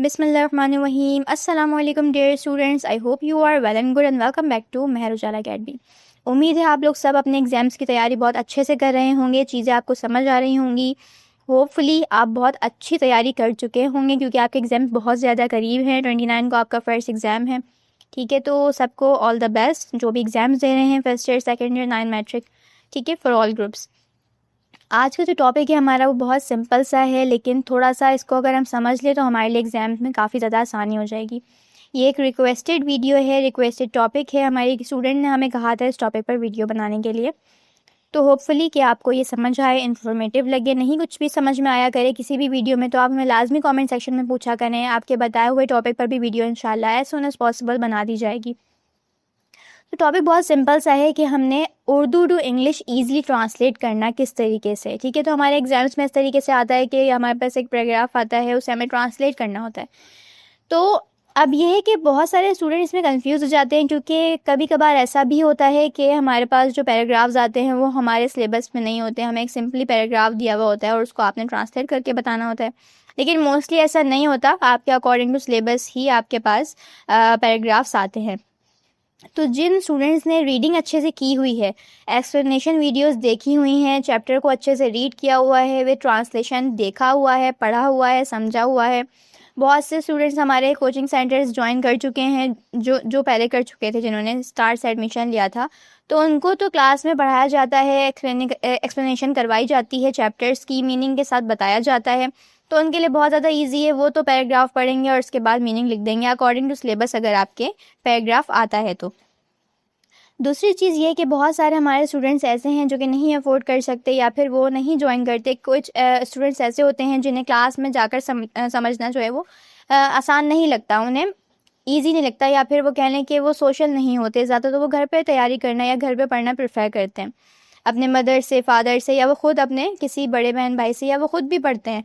बिस्मिल्लाहिर्रहमानिर्रहीम। अस्सलाम वालेकुम dear students, I hope you are well and good and welcome back to Mehar Ujala academy. उम्मीद है आप लोग सब अपने एग्ज़ाम्स की तैयारी बहुत अच्छे से कर रहे होंगे, चीज़ें आपको समझ आ रही होंगी। होपफुली आप बहुत अच्छी तैयारी कर चुके होंगे क्योंकि आपके एग्ज़ाम बहुत ज़्यादा करीब हैं। 29 को आपका फ़र्स्ट एग्ज़ाम है, ठीक है। तो सबको ऑल द बेस्ट जो भी एग्ज़ाम्स दे रहे हैं, first year, second year, 9 matric, ठीक है, फॉर ऑल ग्रुप्स। आज का जो टॉपिक है हमारा वो बहुत सिंपल सा है, लेकिन थोड़ा सा इसको अगर हम समझ लें तो हमारे लिए एग्ज़ाम में काफ़ी ज़्यादा आसानी हो जाएगी। ये एक रिक्वेस्टेड वीडियो है, रिक्वेस्टेड टॉपिक है। हमारे एक स्टूडेंट ने हमें कहा था इस टॉपिक पर वीडियो बनाने के लिए। तो होपफुली कि आपको ये समझ आए, इन्फॉर्मेटिव लगे। नहीं कुछ भी समझ में आया करे किसी भी वीडियो में तो आप हमें लाजमी कमेंट सेक्शन में पूछा करें। आपके बताए हुए टॉपिक पर भी वीडियो इंशाल्लाह एज सून एज़ पॉसिबल बना दी जाएगी। तो टॉपिक बहुत सिंपल सा है कि हमने Urdu to English easily translate करना किस तरीके से, ठीक है। तो हमारे एग्जाम्स में इस तरीके से आता है कि हमारे पास एक पैराग्राफ आता है, उसे हमें ट्रांसलेट करना होता है। तो अब ये है कि बहुत सारे स्टूडेंट इसमें कंफ्यूज हो जाते हैं क्योंकि कभी कभार ऐसा भी होता है कि हमारे पास जो पैराग्राफ्स आते हैं वो हमारे सिलेबस में नहीं होते। हमें एक सिंपली पैराग्राफ दिया हुआ होता है और उसको आपने ट्रांसलेट करके बताना होता है, लेकिन मोस्टली ऐसा नहीं होता। आपके अकॉर्डिंग टू सिलेबस ही आपके पास पैराग्राफ्स आते हैं। तो जिन स्टूडेंट्स ने रीडिंग अच्छे से की हुई है, एक्सप्लेनेशन वीडियोस देखी हुई हैं, चैप्टर को अच्छे से रीड किया हुआ है, वे ट्रांसलेशन देखा हुआ है, पढ़ा हुआ है, समझा हुआ है। बहुत से स्टूडेंट्स हमारे कोचिंग सेंटर्स ज्वाइन कर चुके हैं जो पहले कर चुके थे, जिन्होंने स्टार्ट से एडमिशन लिया था। तो उनको तो क्लास में पढ़ाया जाता है, एक्सप्लेनेशन करवाई जाती है, चैप्टर्स की मीनिंग के साथ बताया जाता है। तो उनके लिए बहुत ज़्यादा इजी है। वो तो पैराग्राफ पढ़ेंगे और उसके बाद मीनिंग लिख देंगे अकॉर्डिंग टू सिलेबस, अगर आपके पैराग्राफ आता है तो। दूसरी चीज़ ये कि बहुत सारे हमारे स्टूडेंट्स ऐसे हैं जो कि नहीं अफोर्ड कर सकते या फिर वो नहीं ज्वाइन करते। कुछ स्टूडेंट्स ऐसे होते हैं जिन्हें क्लास में जाकर समझना जो है वो आसान नहीं लगता, उन्हें ईजी नहीं लगता, या फिर वो कह लें कि वो सोशल नहीं होते ज़्यादा, तो वो घर पे तैयारी करना या घर पे पढ़ना प्रेफर करते हैं अपने मदर से, फादर से, या वो ख़ुद अपने किसी बड़े बहन भाई से, या वो ख़ुद भी पढ़ते हैं।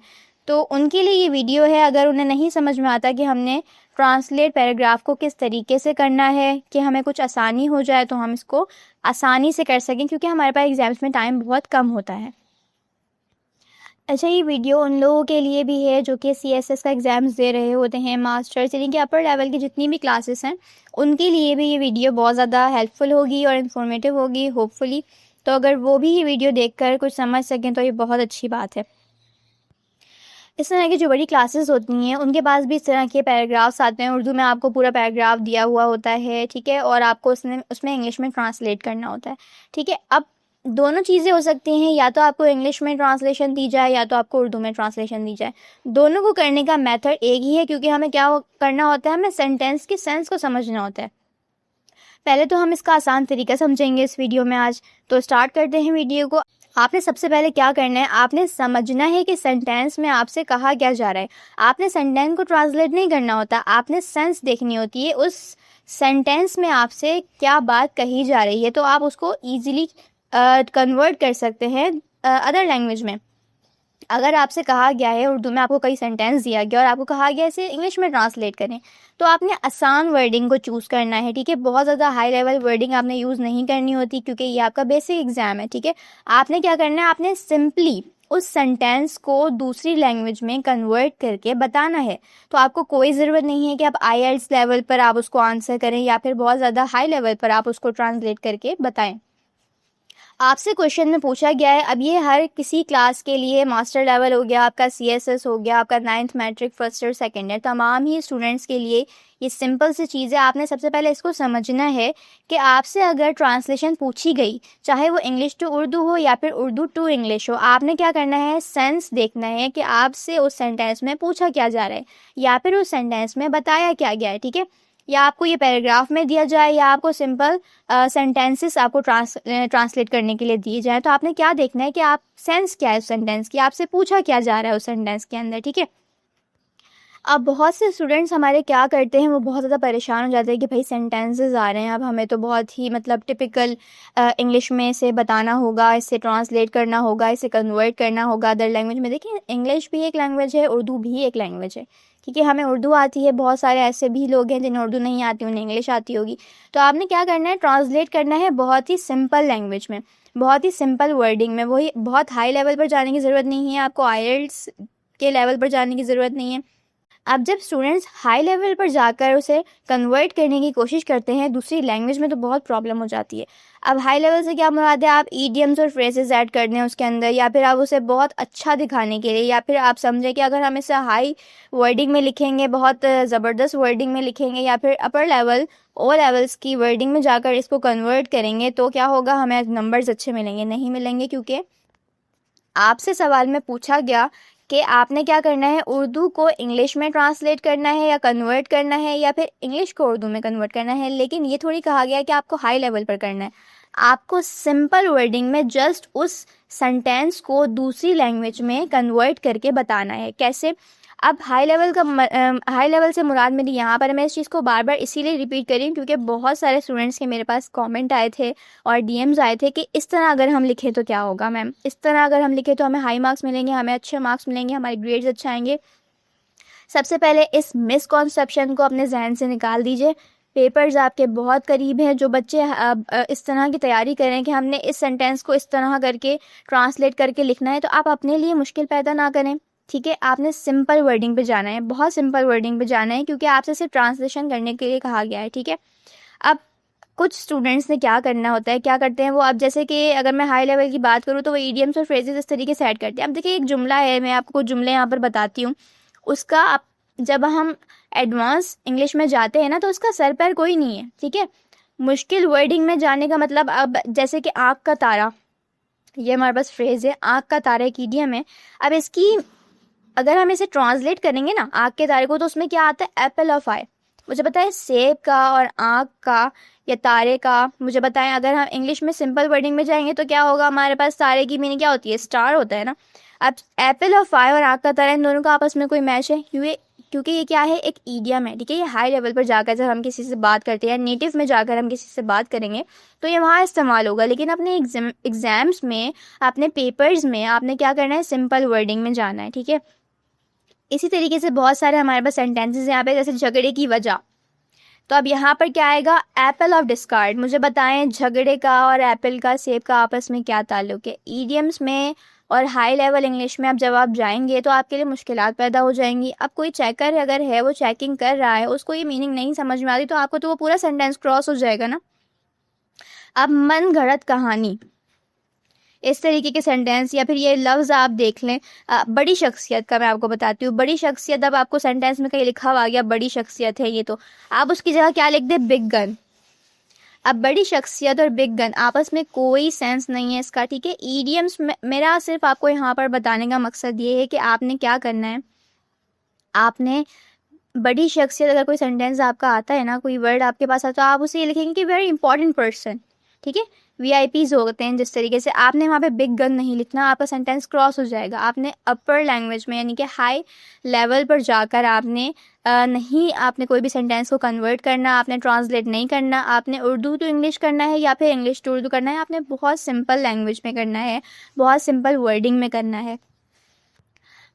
तो उनके लिए ये वीडियो है। अगर उन्हें नहीं समझ में आता कि हमने ट्रांसलेट पैराग्राफ को किस तरीके से करना है कि हमें कुछ आसानी हो जाए तो हम इसको आसानी से कर सकें, क्योंकि हमारे पास एग्ज़ाम्स में टाइम बहुत कम होता है। अच्छा, ये वीडियो उन लोगों के लिए भी है जो कि CSS का एग्ज़ाम्स दे रहे होते हैं, मास्टर्स यानी कि अपर लेवल की जितनी भी क्लासेस हैं उनके लिए भी ये वीडियो बहुत ज़्यादा हेल्पफुल होगी और इन्फॉर्मेटिव होगी होपफुली। तो अगर वो भी ये वीडियो देखकर कुछ समझ सकें तो ये बहुत अच्छी बात है। इस तरह की जो बड़ी क्लासेस होती हैं उनके पास भी इस तरह के पैराग्राफ्स आते हैं। उर्दू में आपको पूरा पैराग्राफ दिया हुआ होता है, ठीक है, और आपको उसमें इंग्लिश में ट्रांसलेट करना होता है, ठीक है। अब दोनों चीज़ें हो सकती हैं, या तो आपको इंग्लिश में ट्रांसलेशन दी जाए या तो आपको उर्दू में ट्रांसलेशन दी जाए। दोनों को करने का मेथड एक ही है, क्योंकि हमें क्या करना होता है, हमें सेंटेंस के सेंस को समझना होता है। पहले तो हम इसका आसान तरीका समझेंगे इस वीडियो में आज। तो स्टार्ट करते हैं वीडियो को। आपने सबसे पहले क्या करना है, आपने समझना है कि सेंटेंस में आपसे कहा क्या जा रहा है। आपने सेंटेंस को ट्रांसलेट नहीं करना होता, आपने सेंस देखनी होती है, उस सेंटेंस में आपसे क्या बात कही जा रही है। तो आप उसको ईजिली कन्वर्ट कर सकते हैं अदर लैंग्वेज में। अगर आपसे कहा गया है उर्दू में, आपको कई सेंटेंस दिया गया और आपको कहा गया इसे इंग्लिश में ट्रांसलेट करें, तो आपने आसान वर्डिंग को चूज़ करना है, ठीक है। बहुत ज़्यादा हाई लेवल वर्डिंग आपने यूज़ नहीं करनी होती क्योंकि ये आपका बेसिक एग्जाम है, ठीक है। आपने क्या करना है, आपने सिंपली उस सेंटेंस को दूसरी लैंग्वेज में कन्वर्ट करके बताना है। तो आपको कोई ज़रूरत नहीं है कि आप IELTS लेवल पर आप उसको आंसर करें या फिर बहुत ज़्यादा हाई लेवल पर आप उसको ट्रांसलेट करके बताएं। आपसे क्वेश्चन में पूछा गया है, अब ये हर किसी क्लास के लिए, मास्टर लेवल हो गया आपका, CSS हो गया आपका, 9th matric, first year, second year, तमाम ही स्टूडेंट्स के लिए ये सिंपल सी चीज़ है। आपने सबसे पहले इसको समझना है कि आपसे अगर ट्रांसलेशन पूछी गई, चाहे वो इंग्लिश टू उर्दू हो या फिर उर्दू टू इंग्लिश हो, आपने क्या करना है, सेंस देखना है कि आपसे उस सेंटेंस में पूछा क्या जा रहा है या फिर उस सेंटेंस में बताया क्या गया है, ठीक है। या आपको ये पैराग्राफ में दिया जाए या आपको सिंपल सेंटेंसेस आपको ट्रांसलेट करने के लिए दिए जाए, तो आपने क्या देखना है कि आप सेंस क्या है उस सेंटेंस की, आपसे पूछा क्या जा रहा है उस सेंटेंस के अंदर, ठीक है। अब बहुत से स्टूडेंट्स हमारे क्या करते हैं, वो बहुत ज़्यादा परेशान हो जाते हैं कि भाई सेंटेंसेस आ रहे हैं, अब हमें तो बहुत ही मतलब टिपिकल इंग्लिश में से बताना होगा, इसे ट्रांसलेट करना होगा, इसे कन्वर्ट करना होगा अदर लैंग्वेज में। देखिए, इंग्लिश भी एक लैंग्वेज है, उर्दू भी एक लैंग्वेज है, ठीक है। हमें उर्दू आती है, बहुत सारे ऐसे भी लोग हैं जिन्हें उर्दू नहीं आती, उन्हें इंग्लिश आती होगी। तो आपने क्या करना है, ट्रांसलेट करना है बहुत ही सिंपल लैंग्वेज में, बहुत ही सिंपल वर्डिंग में। वही, बहुत हाई लेवल पर जाने की ज़रूरत नहीं है, आपको IELTS के लेवल पर जाने की ज़रूरत नहीं है। अब जब स्टूडेंट्स हाई लेवल पर जाकर उसे कन्वर्ट करने की कोशिश करते हैं दूसरी लैंग्वेज में तो बहुत प्रॉब्लम हो जाती है। अब हाई लेवल से क्या मुराद है, आप ईडियम्स और फ्रेजेस ऐड कर दें उसके अंदर, या फिर आप उसे बहुत अच्छा दिखाने के लिए, या फिर आप समझें कि अगर हम इसे हाई वर्डिंग में लिखेंगे, बहुत ज़बरदस्त वर्डिंग में लिखेंगे, या फिर अपर लेवल ओ लेवल्स की वर्डिंग में जाकर इसको कन्वर्ट करेंगे तो क्या होगा, हमें नंबर्स अच्छे मिलेंगे? नहीं मिलेंगे, क्योंकि आपसे सवाल में पूछा गया कि आपने क्या करना है, उर्दू को इंग्लिश में ट्रांसलेट करना है या कन्वर्ट करना है, या फिर इंग्लिश को उर्दू में कन्वर्ट करना है। लेकिन ये थोड़ी कहा गया है कि आपको हाई लेवल पर करना है। आपको सिंपल वर्डिंग में जस्ट उस सेंटेंस को दूसरी लैंग्वेज में कन्वर्ट करके बताना है। कैसे? अब हाई लेवल से मुराद मेरी यहाँ पर, मैं इस चीज़ को बार बार इसीलिए रिपीट करी क्योंकि बहुत सारे स्टूडेंट्स के मेरे पास कमेंट आए थे और डीएम्स आए थे कि इस तरह अगर हम लिखें तो क्या होगा मैम, इस तरह अगर हम लिखें तो हमें हाई मार्क्स मिलेंगे, हमें अच्छे मार्क्स मिलेंगे, हमारे ग्रेड्स अच्छे आएंगे। सबसे पहले इस मिसकॉन्सेप्शन को अपने जहन से निकाल दीजिए। पेपर्स आपके बहुत करीब हैं। जो बच्चे इस तरह की तैयारी करें कि हमने इस सेंटेंस को इस तरह करके ट्रांसलेट करके लिखना है, तो आप अपने लिए मुश्किल पैदा ना करें, ठीक है। आपने सिंपल वर्डिंग पे जाना है, बहुत सिंपल वर्डिंग पे जाना है, क्योंकि आपसे सिर्फ ट्रांसलेशन करने के लिए कहा गया है, ठीक है। अब कुछ स्टूडेंट्स ने क्या करना होता है, क्या करते हैं वो, अब जैसे कि अगर मैं हाई लेवल की बात करूँ तो वो ईडियम्स और फ्रेजेस इस तरीके से ऐड करते हैं। अब देखिए एक जुमला है, मैं आपको कुछ जुमले यहाँ पर बताती हूँ, उसका जब हम एडवांस इंग्लिश में जाते हैं ना तो उसका सर पैर कोई नहीं है, ठीक है। मुश्किल वर्डिंग में जाने का मतलब, अब जैसे कि आँख का तारा, ये हमारे पास फ्रेज है, आँख का तारा एक ईडियम है। अब इसकी अगर हम इसे ट्रांसलेट करेंगे ना आँख के तारे को, तो उसमें क्या आता है, एप्पल ऑफ आई। मुझे पता है सेब का और आँख का या तारे का, मुझे बताएं अगर हम इंग्लिश में सिंपल वर्डिंग में जाएंगे तो क्या होगा, हमारे पास तारे की मीनिंग क्या होती है, स्टार होता है ना। अब एप्पल ऑफ आई और आँख का तारा, इन दोनों का आपस में कोई मैच है, क्योंकि ये क्या है, एक ईडियम है, ठीक है। ये हाई लेवल पर जाकर जब हम किसी से बात करते हैं, नेटिव में जाकर हम किसी से बात करेंगे तो ये वहाँ इस्तेमाल होगा। लेकिन अपने एग्जाम्स में, अपने पेपर्स में आपने क्या करना है, सिंपल वर्डिंग में जाना है, ठीक है। इसी तरीके से बहुत सारे हमारे पास सेंटेंसेस यहाँ पे, जैसे झगड़े की वजह, तो अब यहाँ पर क्या आएगा, एप्पल ऑफ डिस्कार्ड। मुझे बताएं झगड़े का और एप्पल का, सेब का आपस में क्या ताल्लुक है। ईडियम्स में और हाई लेवल इंग्लिश में अब जब आप जाएंगे तो आपके लिए मुश्किलात पैदा हो जाएंगी। अब कोई चेकर अगर है, वो चेकिंग कर रहा है, उसको ये मीनिंग नहीं समझ में आती, तो आपको तो वो पूरा सेंटेंस क्रॉस हो जाएगा ना। अब मन घड़त कहानी, इस तरीके के सेंटेंस, या फिर ये लफ्ज़ आप देख लें, बड़ी शख्सियत का मैं आपको बताती हूँ। बड़ी शख्सियत, अब आपको सेंटेंस में कहीं लिखा हुआ आ गया बड़ी शख्सियत है ये, तो आप उसकी जगह क्या लिख दे, बिग गन। अब बड़ी शख्सियत और बिग गन आपस में कोई सेंस नहीं है इसका, ठीक है। ईडियम्स मेरा सिर्फ आपको यहाँ पर बताने का मकसद ये है कि आपने क्या करना है, आपने बड़ी शख्सियत, अगर कोई सेंटेंस आपका आता है ना, कोई वर्ड आपके पास आता है, तो आप उसे ये लिखेंगे कि वेरी इंपॉर्टेंट पर्सन, ठीक है। वीआईपीज होते हैं जिस तरीके से, आपने वहाँ पे बिग गन नहीं लिखना, आपका सेंटेंस क्रॉस हो जाएगा। आपने अपर लैंग्वेज में यानी कि हाई लेवल पर जाकर आपने नहीं, आपने कोई भी सेंटेंस को कन्वर्ट करना, आपने ट्रांसलेट नहीं करना, आपने उर्दू टू इंग्लिश करना है या फिर इंग्लिश टू उर्दू करना है, आपने बहुत सिंपल लैंग्वेज में करना है, बहुत सिंपल वर्डिंग में करना है।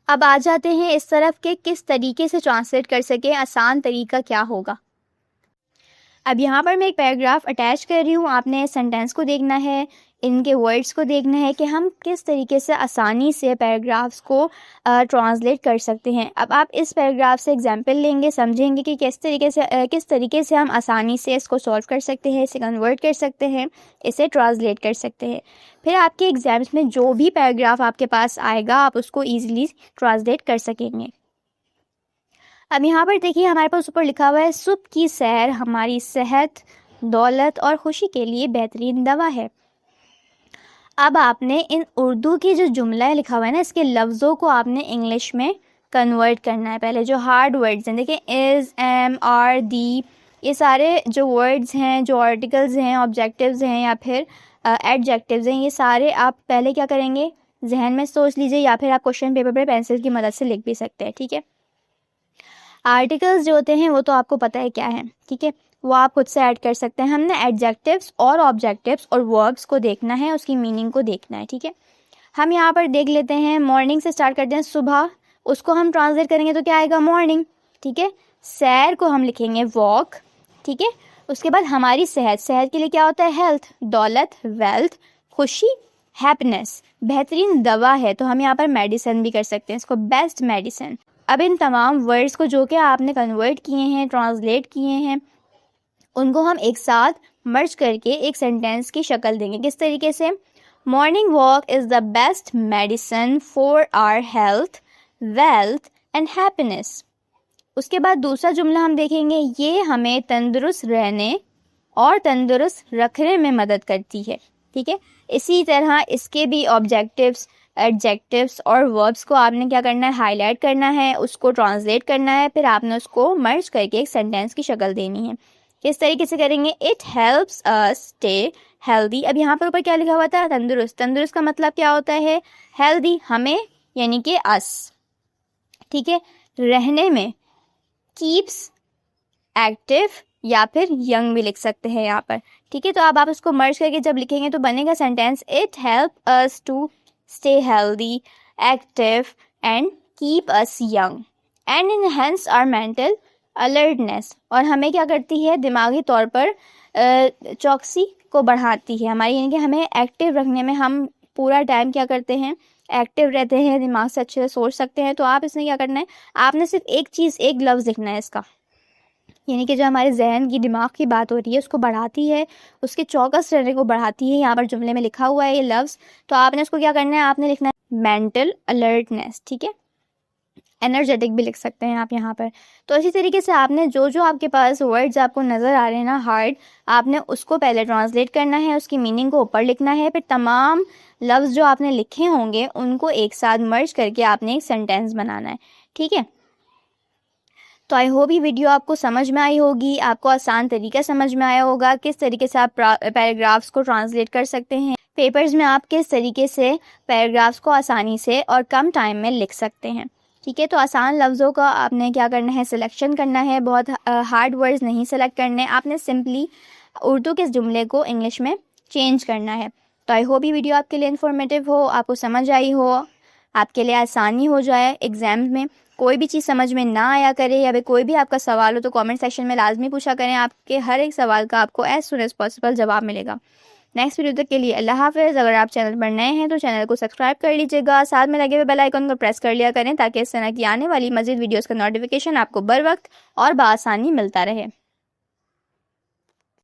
अब आ जाते हैं इस तरफ के किस तरीके से ट्रांसलेट कर सके, आसान तरीका क्या होगा। अब यहाँ पर मैं एक पैराग्राफ अटैच कर रही हूँ, आपने सेंटेंस को देखना है, इनके वर्ड्स को देखना है कि हम किस तरीके से आसानी से पैराग्राफ्स को ट्रांसलेट कर सकते हैं। अब आप इस पैराग्राफ से एग्जांपल लेंगे, समझेंगे कि किस तरीके से हम आसानी से इसको सॉल्व कर सकते हैं, इसे कन्वर्ट कर सकते हैं, इसे ट्रांसलेट कर सकते हैं। फिर आपके एग्ज़ाम्स में जो भी पैराग्राफ आपके पास आएगा आप उसको ईजिली ट्रांसलेट कर सकेंगे। अब यहाँ पर देखिए हमारे पास ऊपर लिखा हुआ है, सुबह की सैर हमारी सेहत, दौलत और खुशी के लिए बेहतरीन दवा है। अब आपने इन उर्दू की जो जुमला है लिखा हुआ है ना, इसके लफ्ज़ों को आपने इंग्लिश में कन्वर्ट करना है। पहले जो हार्ड वर्ड्स हैं, देखिए इज़, एम, आर, दी, ये सारे जो वर्ड्स हैं, जो आर्टिकल्स हैं, ऑब्जेक्टिव्स हैं या फिर एडजेक्टिव्स हैं, ये सारे आप पहले क्या करेंगे, जहन में सोच लीजिए, या फिर आप क्वेश्चन पेपर पर पेंसिल की मदद से लिख भी सकते हैं, ठीक है। आर्टिकल्स जो होते हैं वो तो आपको पता है क्या है, ठीक है, वो आप खुद से ऐड कर सकते हैं। हमने एडजेक्टिव्स और ऑब्जेक्टिव्स और वर्ब्स को देखना है, उसकी मीनिंग को देखना है, ठीक है। हम यहाँ पर देख लेते हैं, मॉर्निंग से स्टार्ट करते हैं, सुबह, उसको हम ट्रांसलेट करेंगे तो क्या आएगा, मॉर्निंग, ठीक है। सैर को हम लिखेंगे वॉक, ठीक है। उसके बाद हमारी सेहत, सेहत के लिए क्या होता है, हेल्थ, दौलत, वेल्थ, खुशी, हैप्पीनेस, बेहतरीन दवा है, तो हम यहाँ पर मेडिसिन भी कर सकते हैं इसको, बेस्ट मेडिसिन। अब इन तमाम वर्ड्स को जो कि आपने कन्वर्ट किए हैं, ट्रांसलेट किए हैं, उनको हम एक साथ मर्ज करके एक सेंटेंस की शक्ल देंगे। किस तरीके से? Morning walk is the best medicine for our health, wealth and happiness. उसके बाद दूसरा जुमला हम देखेंगे, ये हमें तंदुरुस्त रहने और तंदुरुस्त रखने में मदद करती है। ठीक है, इसी तरह इसके भी ऑब्जेक्टिव्स, एडजेक्टिव्स और वर्ब्स को आपने क्या करना है? हाईलाइट करना है, उसको ट्रांसलेट करना है, फिर आपने उसको मर्ज करके एक सेंटेंस की शक्ल देनी है। किस तरीके से करेंगे? It helps us stay healthy. अब यहाँ पर ऊपर क्या लिखा हुआ था? तंदुरुस्त। तंदुरुस्त का मतलब क्या होता है? हेल्दी, हमें यानी कि अस। ठीक है, रहने में कीप्स एक्टिव या फिर यंग भी लिख सकते हैं यहाँ पर। ठीक है, तो अब आप इसको मर्ज करके जब लिखेंगे तो बनेगा sentence, it help us to stay healthy, active and keep us young and enhance our mental alertness. और हमें क्या करती है? दिमागी तौर पर चौकसी को बढ़ाती है हमारी, यानी कि हमें एक्टिव रखने में, हम पूरा टाइम क्या करते हैं? एक्टिव रहते हैं, दिमाग से अच्छे से सोच सकते हैं। तो आप इसमें क्या करना है? आपने सिर्फ एक चीज़, एक लफ्ज़ लिखना है इसका, यानी कि जो हमारे जहन की, दिमाग की बात हो रही है उसको बढ़ाती है, उसके चौकस रहने को बढ़ाती है। यहाँ पर जुमले में लिखा हुआ है ये लफ्ज़, तो आपने उसको क्या करना है? आपने लिखना है मेंटल अलर्टनेस। ठीक है, एनर्जेटिक भी लिख सकते हैं आप यहाँ पर। तो इसी तरीके से आपने जो जो आपके पास वर्ड्स आपको नज़र आ रहे हैं ना हार्ड, आपने उसको पहले ट्रांसलेट करना है, उसकी मीनिंग को ऊपर लिखना है, फिर तमाम लफ्ज़ जो आपने लिखे होंगे उनको एक साथ मर्ज करके आपने एक सेंटेंस बनाना है। ठीक है, तो आई होप ये वीडियो आपको समझ में आई होगी, आपको आसान तरीका समझ में आया होगा किस तरीके से आप पैराग्राफ्स को ट्रांसलेट कर सकते हैं, पेपर्स में आप किस तरीके से पैराग्राफ्स को आसानी से और कम टाइम में लिख सकते हैं। ठीक है, तो आसान लफ्ज़ों का आपने क्या करना है? सिलेक्शन करना है, बहुत हार्ड वर्ड्स नहीं सेलेक्ट करने, आपने सिंपली उर्दू के जुमले को इंग्लिश में चेंज करना है। तो आई होप ये वीडियो आपके लिए इन्फॉर्मेटिव हो, आपको समझ आई हो, आपके लिए आसानी हो जाए एग्ज़ाम में। कोई भी चीज़ समझ में ना आया करे या फिर कोई भी आपका सवाल हो तो कमेंट सेक्शन में लाजमी पूछा करें, आपके हर एक सवाल का आपको एज सुन एज़ पॉसिबल जवाब मिलेगा। नेक्स्ट वीडियो तक के लिए अल्लाह हाफ़िज़। अगर आप चैनल पर नए हैं तो चैनल को सब्सक्राइब कर लीजिएगा, साथ में लगे हुए बेल आइकन को प्रेस कर लिया करें ताकि इस तरह की आने वाली मज़ीद वीडियोज़ का नोटिफिकेशन आपको बर वक्त और बआसानी मिलता रहे।